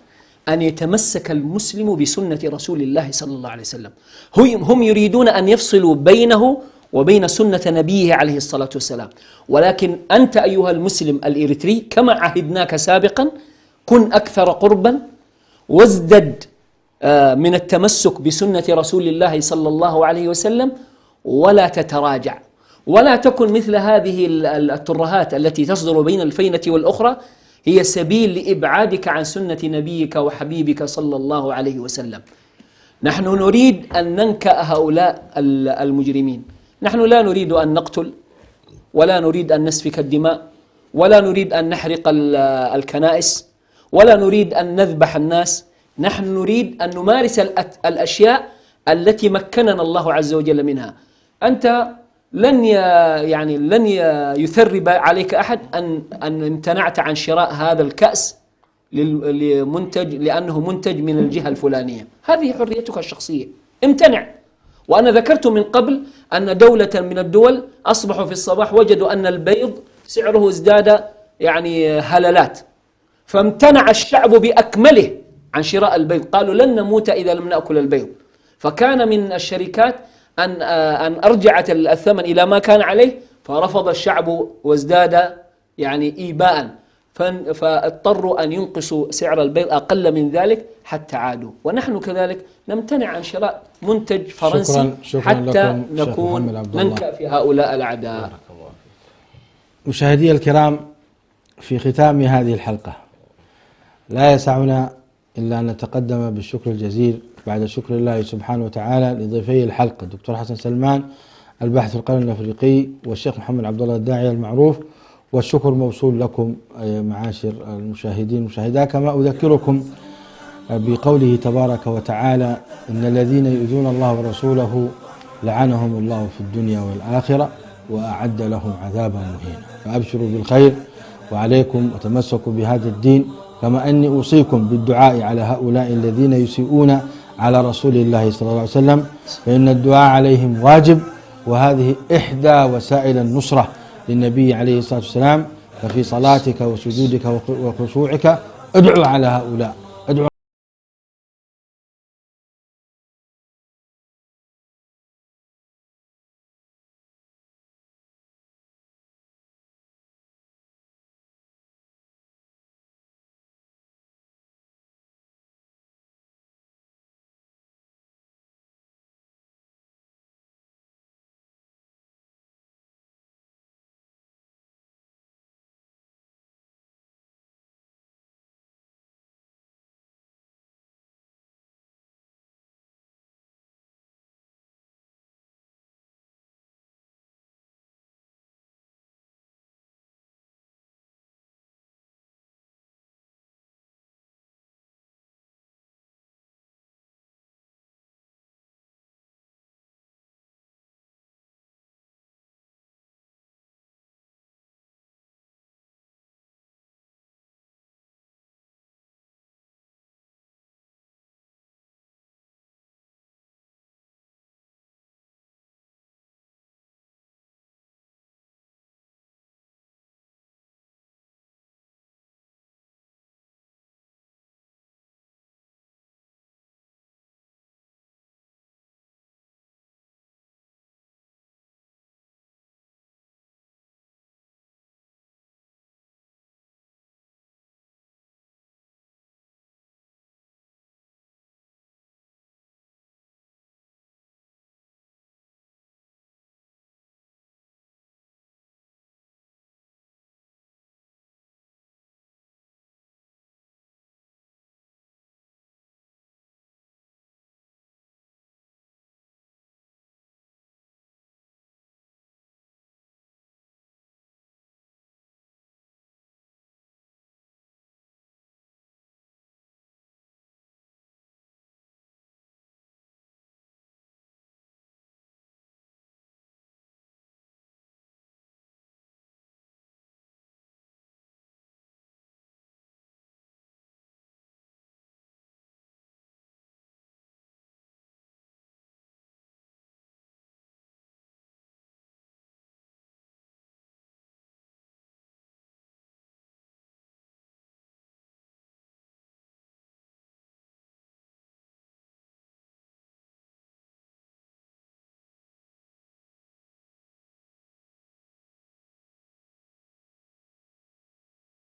أن يتمسك المسلم بسنة رسول الله صلى الله عليه وسلم. هم يريدون أن يفصلوا بينه وبين سنة نبيه عليه الصلاة والسلام، ولكن أنت أيها المسلم الإريتري كما عهدناك سابقا، كن أكثر قربا وازدد من التمسك بسنة رسول الله صلى الله عليه وسلم، ولا تتراجع، ولا تكن مثل هذه الترهات التي تصدر بين الفينة والأخرى، هي سبيل لإبعادك عن سنة نبيك وحبيبك صلى الله عليه وسلم. نحن نريد أن ننكأ هؤلاء المجرمين. نحن لا نريد أن نقتل، ولا نريد أن نسفك الدماء، ولا نريد أن نحرق الكنائس، ولا نريد أن نذبح الناس. نحن نريد أن نمارس الأشياء التي مكننا الله عز وجل منها. أنت لن يثرب عليك أحد أن امتنعت عن شراء هذا الكأس لمنتج لأنه منتج من الجهة الفلانية، هذه حريتك الشخصية، امتنع. وأنا ذكرت من قبل أن دولة من الدول أصبحوا في الصباح وجدوا أن البيض سعره ازداد هللات، فامتنع الشعب بأكمله عن شراء البيض، قالوا لن نموت إذا لم نأكل البيض. فكان من الشركات أن أرجعت الثمن إلى ما كان عليه، فرفض الشعب وازداد إيباء، فاضطروا أن ينقصوا سعر البيض أقل من ذلك حتى عادوا. ونحن كذلك نمتنع عن شراء منتج فرنسي شكراً حتى نكون ننكأ في هؤلاء الأعداء. مشاهدي الكرام، في ختام هذه الحلقة لا يسعنا إلا أن نتقدم بالشكر الجزيل بعد شكر الله سبحانه وتعالى لضيفي الحلقة الدكتور حسن سلمان الباحث في القانون الأفريقي، والشيخ محمد عبد الله الداعية المعروف. والشكر موصول لكم معاشر المشاهدين والمشاهدات، كما أذكركم بقوله تبارك وتعالى: إن الذين يؤذون الله ورسوله لعنهم الله في الدنيا والآخرة وأعد لهم عذابا مهينا. فأبشروا بالخير وعليكم وتمسكوا بهذا الدين، كما أني أوصيكم بالدعاء على هؤلاء الذين يسيئون على رسول الله صلى الله عليه وسلم، فإن الدعاء عليهم واجب، وهذه إحدى وسائل النصرة للنبي عليه الصلاة والسلام: ففي صلاتك وسجودك وخشوعك ادعو على هؤلاء.